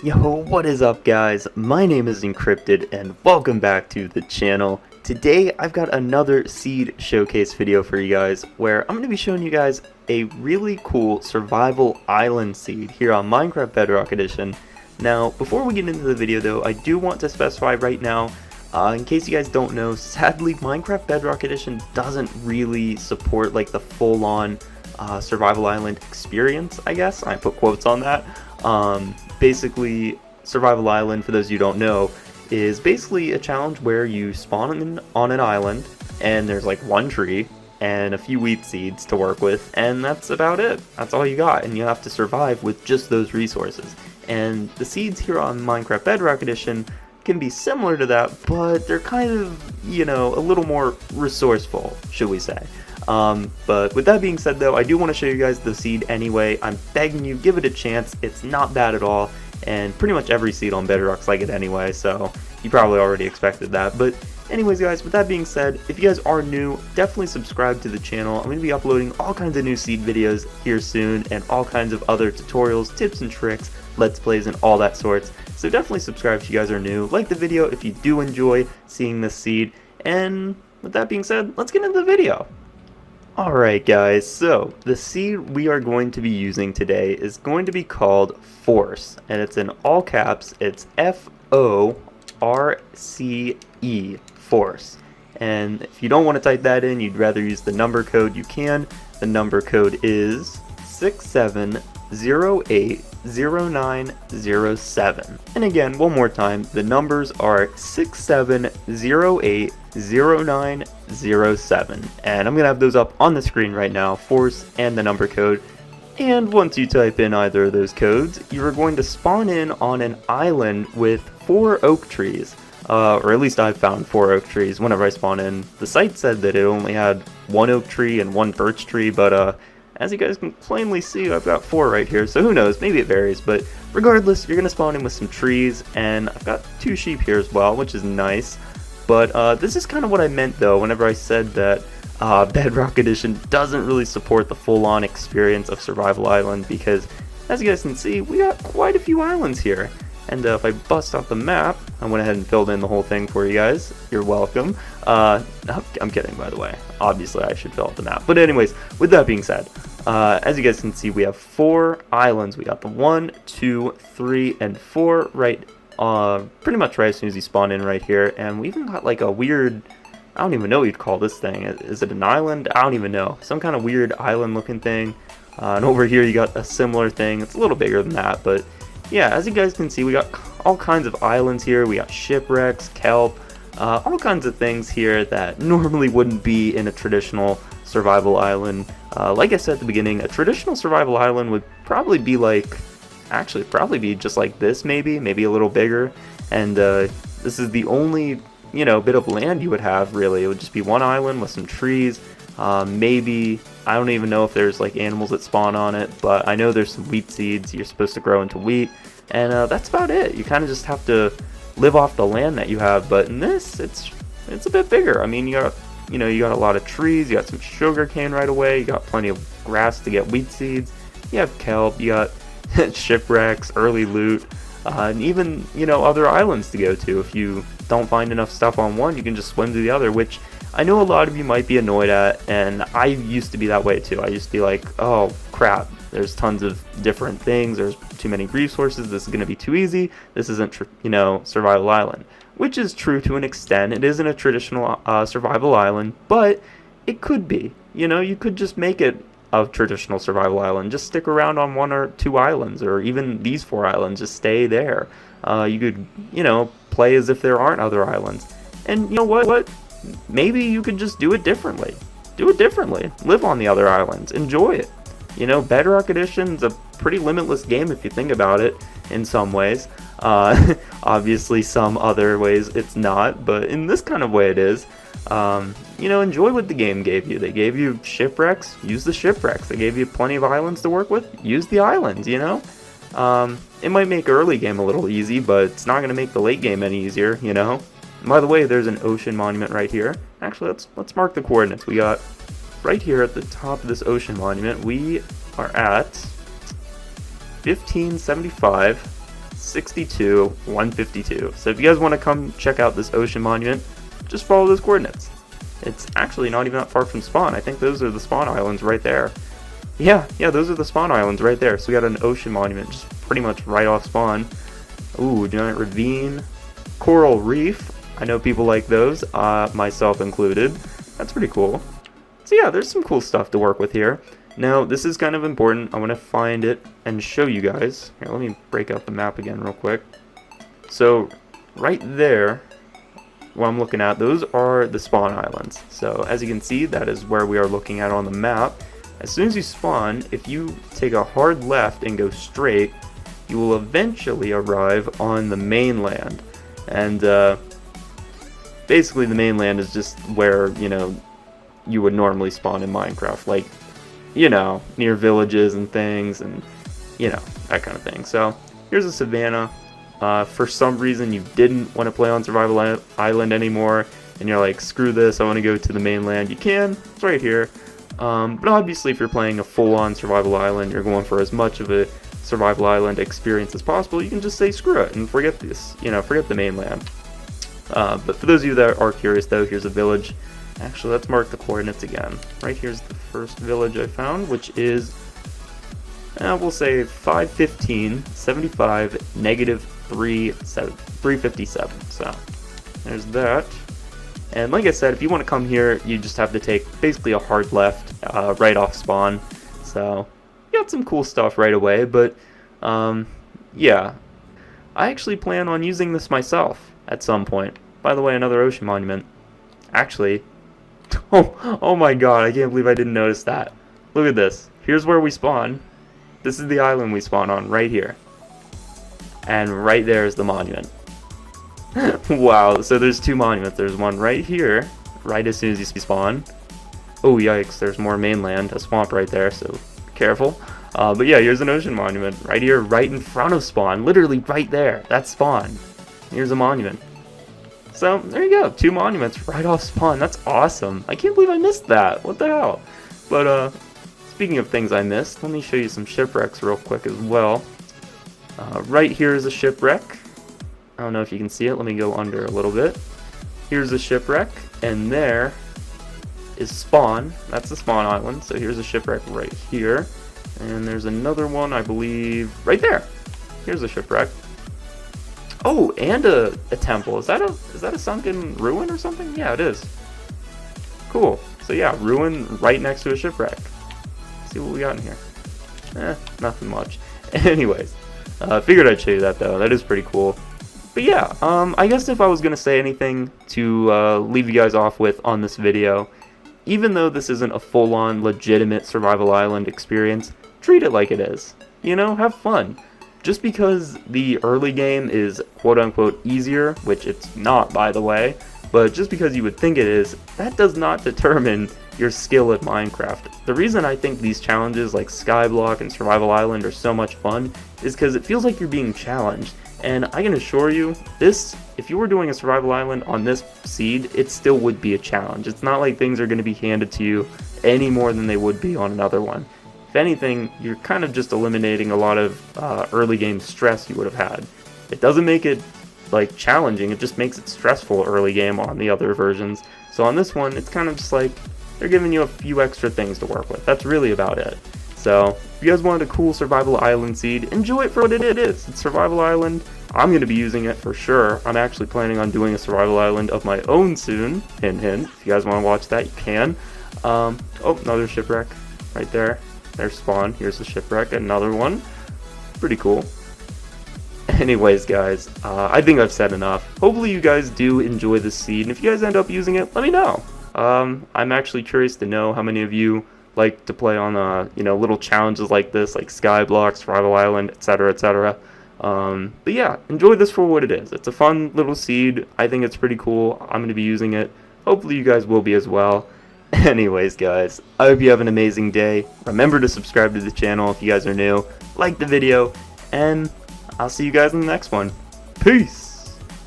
Yo, what is up guys? My name is Encrypted and welcome back to the channel. Today I've got another seed showcase video for you guys where I'm going to be showing you guys a really cool survival island seed here on Minecraft Bedrock Edition. Now, before we get into the video though, I do want to specify right now, in case you guys don't know, sadly Minecraft Bedrock Edition doesn't really support like the full-on survival island experience, I guess. I put quotes on that. Basically, Survival Island, for those of you who don't know, is basically a challenge where you spawn on an island, and there's like one tree and a few wheat seeds to work with, and that's about it. That's all you got, and you have to survive with just those resources. And the seeds here on Minecraft Bedrock Edition can be similar to that, but they're kind of, you know, a little more resourceful, should we say. But with that being said though, I do want to show you guys the seed anyway. I'm begging you, give it a chance. It's not bad at all, and pretty much every seed on Bedrock's like it anyway, so you probably already expected that. But anyways guys, with that being said, if you guys are new, definitely subscribe to the channel. I'm going to be uploading all kinds of new seed videos here soon, and all kinds of other tutorials, tips and tricks, let's plays, and all that sorts. So definitely subscribe if you guys are new. Like the video if you do enjoy seeing this seed, and with that being said, let's get into the video. Alright guys, so the seed we are going to be using today is going to be called Force, and it's in all caps. It's F-O-R-C-E, Force. And if you don't want to type that in, you'd rather use the number code, you can. The number code is 67080907. And again, one more time, the numbers are 67080907. And I'm going to have those up on the screen right now, Force and the number code. And once you type in either of those codes, you are going to spawn in on an island with 4 oak trees. Or at least I've found 4 oak trees whenever I spawn in. The site said that it only had 1 oak tree and 1 birch tree, but as you guys can plainly see, I've got 4 right here, so who knows, maybe it varies. But regardless, you're going to spawn in with some trees, and I've got 2 sheep here as well, which is nice. But this is kind of what I meant though whenever I said that Bedrock Edition doesn't really support the full-on experience of Survival Island, because as you guys can see, we got quite a few islands here. And if I bust out the map, I went ahead and filled in the whole thing for you guys. You're welcome. I'm kidding, by the way. Obviously, I should fill out the map. But anyways, with that being said, as you guys can see, we have 4 islands. We got the 1, 2, 3, and 4 right, pretty much right as soon as you spawn in right here. And we even got like a weird, I don't even know what you'd call this thing. Is it an island? I don't even know. Some kind of weird island-looking thing. And over here, you got a similar thing. It's a little bigger than that, but yeah, as you guys can see, we got all kinds of islands here. We got shipwrecks, kelp, all kinds of things here that normally wouldn't be in a traditional survival island. Like I said at the beginning, a traditional survival island would probably be like, actually probably be just like this, maybe a little bigger. And this is the only, you know, bit of land you would have, really. It would just be one island with some trees. Maybe, I don't even know if there's like animals that spawn on it, but I know there's some wheat seeds you're supposed to grow into wheat, and that's about it. You kind of just have to live off the land that you have. But in this, it's a bit bigger. I mean, you got a lot of trees, you got some sugar cane right away, you got plenty of grass to get wheat seeds, you have kelp, you got shipwrecks, early loot, and even, you know, other islands to go to. If you don't find enough stuff on one, you can just swim to the other, which I know a lot of you might be annoyed at, and I used to be that way too. I used to be like, oh crap, there's tons of different things, there's too many resources, this is going to be too easy, this isn't, you know, Survival Island. Which is true to an extent. It isn't a traditional survival island, but it could be. You know, you could just make it a traditional survival island. Just stick around on 1 or 2 islands, or even these 4 islands, just stay there. You could, you know, play as if there aren't other islands. And you know what? Maybe you could just do it differently. Do it differently. Live on the other islands. Enjoy it. You know, Bedrock Edition's a pretty limitless game if you think about it in some ways. Obviously some other ways it's not, but in this kind of way it is. You know, enjoy what the game gave you. They gave you shipwrecks, use the shipwrecks. They gave you plenty of islands to work with, use the islands, you know. It might make early game a little easy, but it's not going to make the late game any easier, you know. And by the way, there's an ocean monument right here. Actually, let's mark the coordinates. We got right here at the top of this ocean monument, we are at 1575 62 152. So if you guys want to come check out this ocean monument, just follow those coordinates. It's actually not even that far from spawn. I think those are the spawn islands right there. Yeah, those are the spawn islands right there. So we got an ocean monument just pretty much right off spawn. Ooh, giant ravine, coral reef. I know people like those, myself included. That's pretty cool. So yeah, there's some cool stuff to work with here. Now, this is kind of important. I want to find it and show you guys. Here, let me break out the map again real quick. So, right there, what I'm looking at, those are the spawn islands. So, as you can see, that is where we are looking at on the map. As soon as you spawn, if you take a hard left and go straight, you will eventually arrive on the mainland. And, basically, the mainland is just where, you would normally spawn in Minecraft. Like, near villages and things, and, that kind of thing. So, here's a savannah. For some reason, you didn't want to play on Survival Island anymore, and you're like, screw this, I want to go to the mainland. You can, it's right here. But obviously, if you're playing a full-on Survival Island, you're going for as much of a Survival Island experience as possible, you can just say screw it and forget this, forget the mainland. But for those of you that are curious, though, here's a village. Actually, let's mark the coordinates again. Right here's the first village I found, which is, we'll say 515, 75, negative 357. So, there's that. And like I said, if you want to come here, you just have to take basically a hard left right off spawn. So, you got some cool stuff right away, but, yeah. I actually plan on using this myself at some point. By the way, another ocean monument. Actually, oh my god, I can't believe I didn't notice that. Look at this. Here's where we spawn. This is the island we spawn on, right here. And right there is the monument. Wow, so there's two monuments. There's one right here, right as soon as you spawn. Oh, yikes, there's more mainland, a swamp right there, so be careful. But yeah, here's an ocean monument, right here, right in front of spawn. Literally right there, that's spawn. Here's a monument. So, there you go, two monuments right off spawn. That's awesome. I can't believe I missed that. What the hell? But, speaking of things I missed, let me show you some shipwrecks real quick as well. Right here is a shipwreck. I don't know if you can see it. Let me go under a little bit. Here's a shipwreck, and there is spawn. That's the spawn island. So here's a shipwreck right here. And there's another one, I believe, right there. Here's a shipwreck. Oh, and a temple. Is that a sunken ruin or something? Yeah, it is. Cool. So yeah, ruin right next to a shipwreck. Let's see what we got in here. Nothing much. Anyways, figured I'd show you that though. That is pretty cool. But yeah, I guess if I was gonna say anything to leave you guys off with on this video, even though this isn't a full-on legitimate Survival Island experience, treat it like it is. Have fun. Just because the early game is quote-unquote easier, which it's not, by the way, but just because you would think it is, that does not determine your skill at Minecraft. The reason I think these challenges like Skyblock and Survival Island are so much fun is because it feels like you're being challenged. And I can assure you, if you were doing a Survival Island on this seed, it still would be a challenge. It's not like things are going to be handed to you any more than they would be on another one. If anything, you're kind of just eliminating a lot of early game stress you would have had. It doesn't make it challenging, it just makes it stressful early game on the other versions. So on this one, it's kind of just like they're giving you a few extra things to work with. That's really about it. So if you guys wanted a cool Survival Island seed, enjoy it for what it is. It's Survival Island. I'm going to be using it for sure. I'm actually planning on doing a Survival Island of my own soon. Hint, hint. If you guys want to watch that, you can. Oh, another shipwreck right there. There's spawn. Here's the shipwreck. Another one. Pretty cool. Anyways, guys, I think I've said enough. Hopefully you guys do enjoy this seed, and if you guys end up using it, let me know. I'm actually curious to know how many of you like to play on little challenges like this, like Skyblock, Survival Island, etc., etc. But yeah, enjoy this for what it is. It's a fun little seed. I think it's pretty cool. I'm going to be using it. Hopefully you guys will be as well. Anyways, guys, I hope you have an amazing day. Remember to subscribe to the channel if you guys are new. Like the video, and I'll see you guys in the next one. Peace!